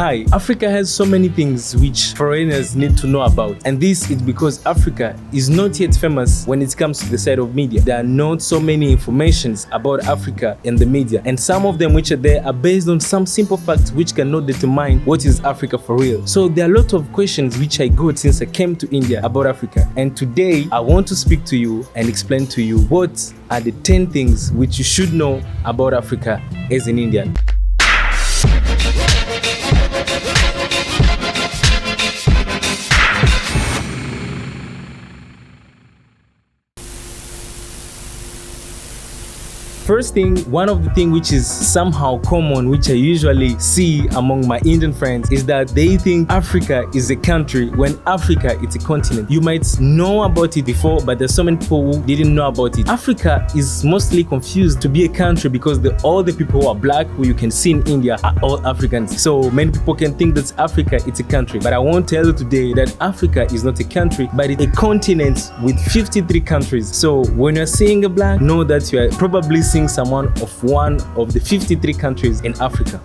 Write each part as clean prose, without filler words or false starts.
Why? Africa has so many things which foreigners need to know about, and this is because Africa is not yet famous when it comes to the side of media. There are not so many informations about Africa in the media, and some of them which are there are based on some simple facts which cannot determine what is Africa for real. So there are a lot of questions which I got since I came to India about Africa, and today I want to speak to you and explain to you what are the 10 things which you should know about Africa as an Indian. First thing, one of the things which is somehow common, which I usually see among my Indian friends, is that they think Africa is a country when Africa is a continent. You might know about it before, but there's so many people who didn't know about it. Africa is mostly confused to be a country because all the people who are black, who you can see in India, are all Africans. So many people can think that Africa is a country, but I want to tell you today that Africa is not a country, but it's a continent with 53 countries. So when you're seeing a black, know that you are probably seeing someone of one of the 53 countries in Africa.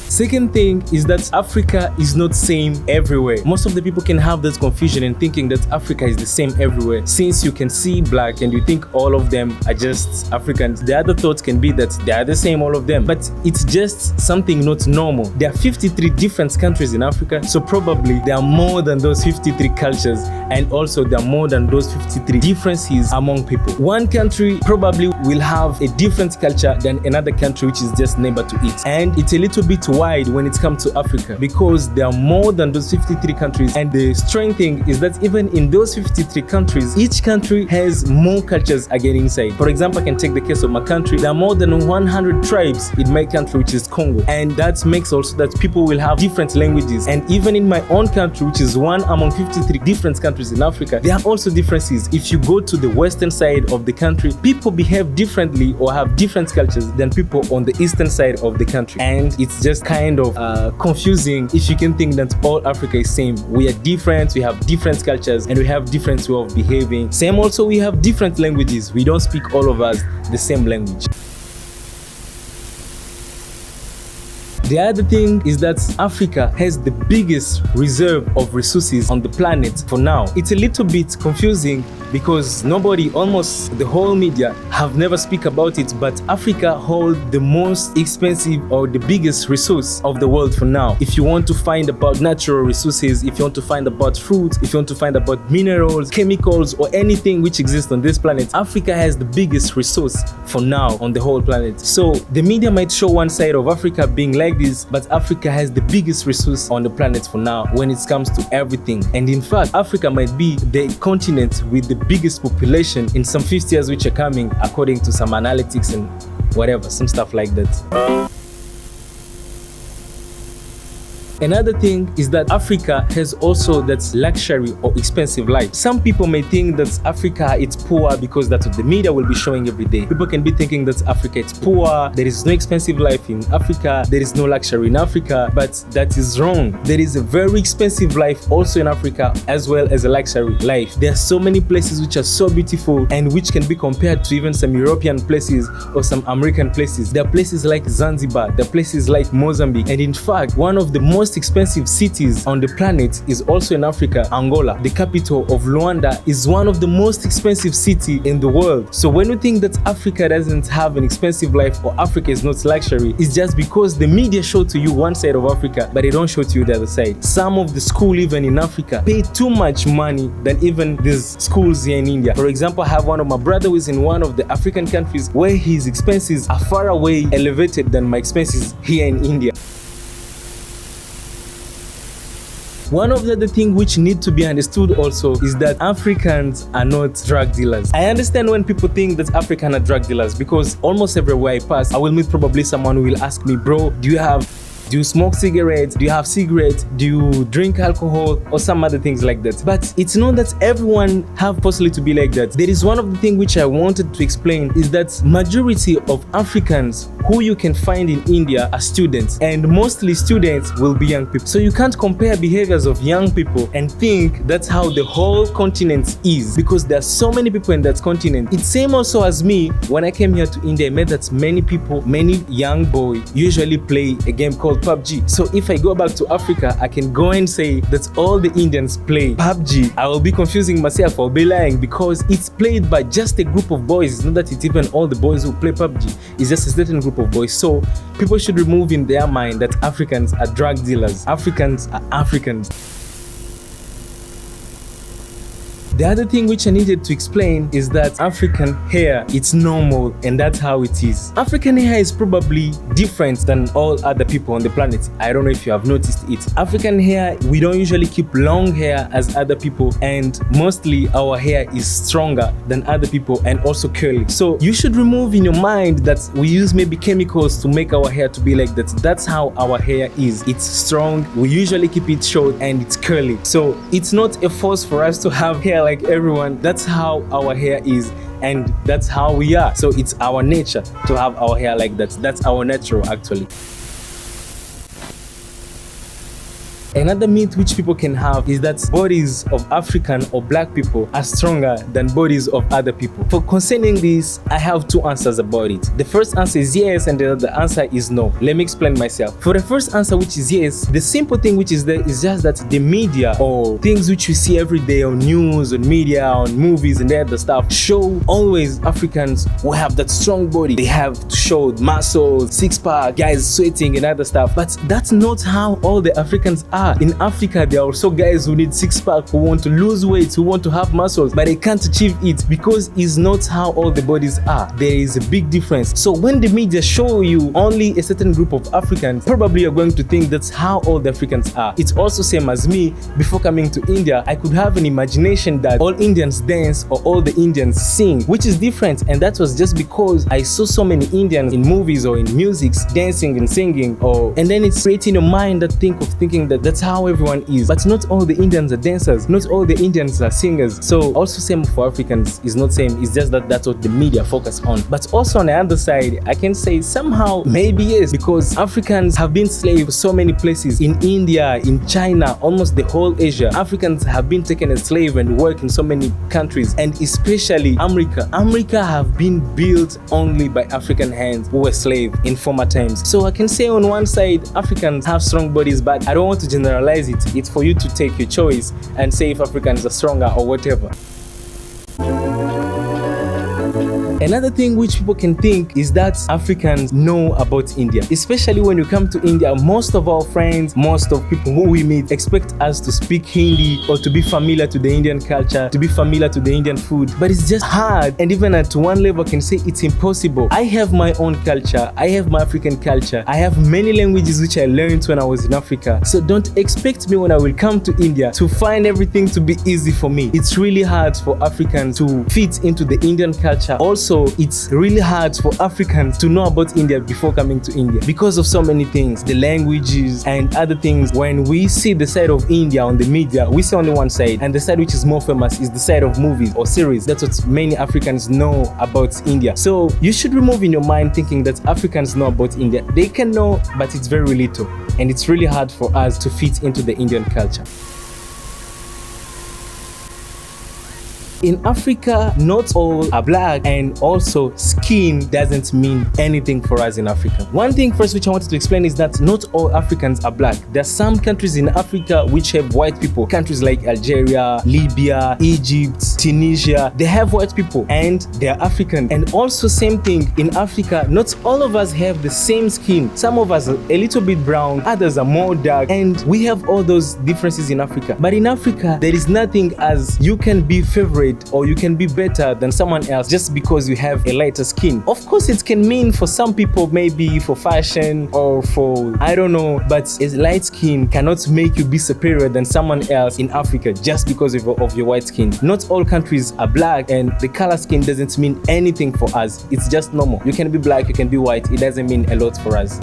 Second thing is that Africa is not same everywhere. Most of the people can have this confusion in thinking that Africa is the same everywhere. Since you can see black and you think all of them are just Africans, the other thought can be that they are the same, all of them. But it's just something not normal. There are 53 different countries in Africa, so probably there are more than those 53 cultures, and also there are more than those 53 differences among people. One country probably will have a different culture than another country which is just neighbor to it. And it's a little bit wide when it comes to Africa because there are more than those 53 countries, and the strange thing is that even in those 53 countries, each country has more cultures again inside. For example, I can take the case of my country. There are more than 100 tribes in my country, which is Congo, and that makes also that people will have different languages. And even in my own country, which is one among 53 different countries in Africa, there are also differences. If you go to the western side of the country, people behave differently or have different cultures than people on the eastern side of the country, and it's just kind of confusing if you can think that all Africa is same. We are different, we have different cultures, and we have different way of behaving. Same also, we have different languages. We don't speak all of us the same language. The other thing is that Africa has the biggest reserve of resources on the planet for now. It's a little bit confusing because nobody, almost the whole media, have never speak about it, but Africa holds the most expensive or the biggest resource of the world for now. If you want to find about natural resources, if you want to find about fruits, if you want to find about minerals, chemicals, or anything which exists on this planet, Africa has the biggest resource for now on the whole planet. So the media might show one side of Africa being like this, but Africa has the biggest resource on the planet for now when it comes to everything. And in fact, Africa might be the continent with the biggest population in some 50 years which are coming, according to some analytics and whatever, some stuff like that. Another thing is that Africa has also that luxury or expensive life. Some people may think that Africa is poor because that's what the media will be showing every day. People can be thinking that Africa is poor, there is no expensive life in Africa, there is no luxury in Africa, but that is wrong. There is a very expensive life also in Africa as well as a luxury life. There are so many places which are so beautiful and which can be compared to even some European places or some American places. There are places like Zanzibar, there are places like Mozambique, and in fact, one of the most expensive cities on the planet is also in Africa, Angola. The capital of Luanda is one of the most expensive cities in the world. So when you think that Africa doesn't have an expensive life or Africa is not luxury, it's just because the media show to you one side of Africa, but they don't show to you the other side. Some of the schools even in Africa pay too much money than even these schools here in India. For example, I have one of my brothers who is in one of the African countries where his expenses are far away elevated than my expenses here in India. One of the other things which need to be understood also is that Africans are not drug dealers. I understand when people think that Africans are drug dealers because almost everywhere I pass, I will meet probably someone who will ask me, bro, do you have Do you smoke cigarettes? Do you have cigarettes? Do you drink alcohol or some other things like that? But it's not that everyone have possibly to be like that. There is one of the things which I wanted to explain is that majority of Africans who you can find in India are students, and mostly students will be young people. So you can't compare behaviors of young people and think that's how the whole continent is, because there are so many people in that continent. It's same also as me. When I came here to India, I met that many people, many young boys usually play a game called PUBG. So if I go back to Africa, I can go and say that all the Indians play PUBG. I will be confusing myself, I'll be lying, because it's played by just a group of boys. It's not that it's even all the boys who play PUBG. It's just a certain group of boys. So people should remove in their mind that Africans are drug dealers. Africans are Africans. The other thing which I needed to explain is that African hair, it's normal, and that's how it is. African hair is probably different than all other people on the planet. I don't know if you have noticed it. African hair, we don't usually keep long hair as other people, and mostly our hair is stronger than other people and also curly. So you should remove in your mind that we use maybe chemicals to make our hair to be like that. That's how our hair is. It's strong, we usually keep it short, and it's curly. So it's not a force for us to have hair like everyone. That's how our hair is, and that's how we are. So it's our nature to have our hair like that. That's our natural actually. Another myth which people can have is that bodies of African or black people are stronger than bodies of other people. For concerning this, I have two answers about it. The first answer is yes, and the other answer is no. Let me explain myself. For the first answer, which is yes, the simple thing which is there is just that the media or things which we see every day on news, on media, on movies and the other stuff show always Africans who have that strong body. They have to show muscles, six-pack, guys sweating and other stuff. But that's not how all the Africans are. In Africa, there are also guys who need six-pack, who want to lose weight, who want to have muscles, but they can't achieve it because it's not how all the bodies are. There is a big difference. So when the media show you only a certain group of Africans, probably you're going to think that's how all the Africans are. It's also same as me. Before coming to India, I could have an imagination that all Indians dance or all the Indians sing, which is different, and that was just because I saw so many Indians in movies or in music dancing and singing, and then it's creating your mind that thinking that that's how everyone is. But not all the Indians are dancers, not all the Indians are singers. So also same for Africans is not same. It's just that that's what the media focus on. But also on the other side, I can say somehow maybe yes, because Africans have been slaves for so many places. In India, in China, almost the whole Asia, Africans have been taken as slave and work in so many countries, and especially America. America have been built only by African hands who were slave in former times. So I can say on one side Africans have strong bodies, but I don't want to generalize it. It's for you to take your choice and say if Africans are stronger or whatever. Another thing which people can think is that Africans know about India. Especially when you come to India, most of our friends, most of people who we meet expect us to speak Hindi or to be familiar to the Indian culture, to be familiar to the Indian food. But it's just hard, and even at one level I can say it's impossible. I have my own culture, I have my African culture, I have many languages which I learned when I was in Africa. So don't expect me when I will come to India to find everything to be easy for me. It's really hard for Africans to fit into the Indian culture. Also, it's really hard for Africans to know about India before coming to India because of so many things, the languages and other things. When we see the side of India on the media, we see only one side, and the side which is more famous is the side of movies or series. That's what many Africans know about India. So you should remove in your mind thinking that Africans know about India. They can know, but it's very little, and it's really hard for us to fit into the Indian culture. In Africa, not all are black, and also skin doesn't mean anything for us in Africa. One thing first which I wanted to explain is that not all Africans are black. There are some countries in Africa which have white people. Countries like Algeria, Libya, Egypt, Tunisia, they have white people and they are African. And also same thing in Africa, not all of us have the same skin. Some of us are a little bit brown, others are more dark, and we have all those differences in Africa. But in Africa, there is nothing as you can be favorite or you can be better than someone else just because you have a lighter skin. Of course, it can mean for some people maybe for fashion or for, I don't know, but a light skin cannot make you be superior than someone else in Africa just because of your white skin. Not all countries are black, and the color skin doesn't mean anything for us. It's just normal. You can be black, you can be white. It doesn't mean a lot for us.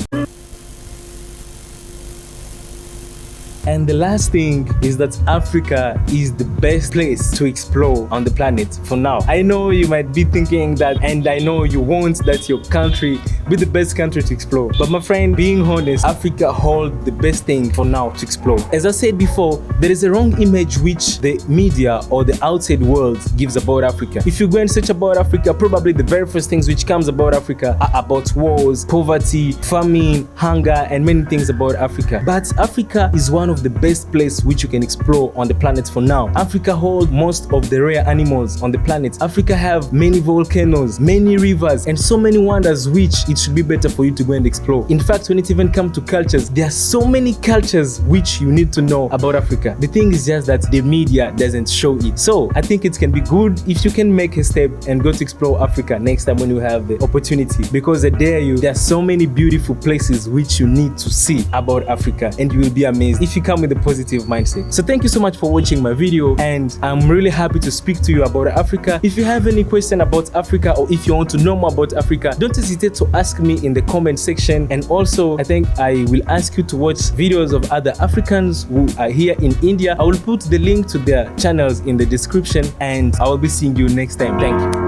And the last thing is that Africa is the best place to explore on the planet for now. I know you might be thinking that, and I know you want that your country be the best country to explore. But my friend, being honest, Africa holds the best thing for now to explore. As I said before, there is a wrong image which the media or the outside world gives about Africa. If you go and search about Africa, probably the very first things which comes about Africa are about wars, poverty, famine, hunger, and many things about Africa. But Africa is one of the best places which you can explore on the planet for now. Africa holds most of the rare animals on the planet. Africa have many volcanoes, many rivers, and so many wonders which it should be better for you to go and explore. In fact, when it even comes to cultures, there are so many cultures which you need to know about Africa. The thing is just that the media doesn't show it. So I think it can be good if you can make a step and go to explore Africa next time when you have the opportunity, because I dare you, there are so many beautiful places which you need to see about Africa, and you will be amazed if you come with a positive mindset. So thank you so much for watching my video, and I'm really happy to speak to you about Africa. If you have any question about Africa, or if you want to know more about Africa, don't hesitate to ask me in the comment section. And also, I think I will ask you to watch videos of other Africans who are here in India. I will put the link to their channels in the description, and I will be seeing you next time. Thank you.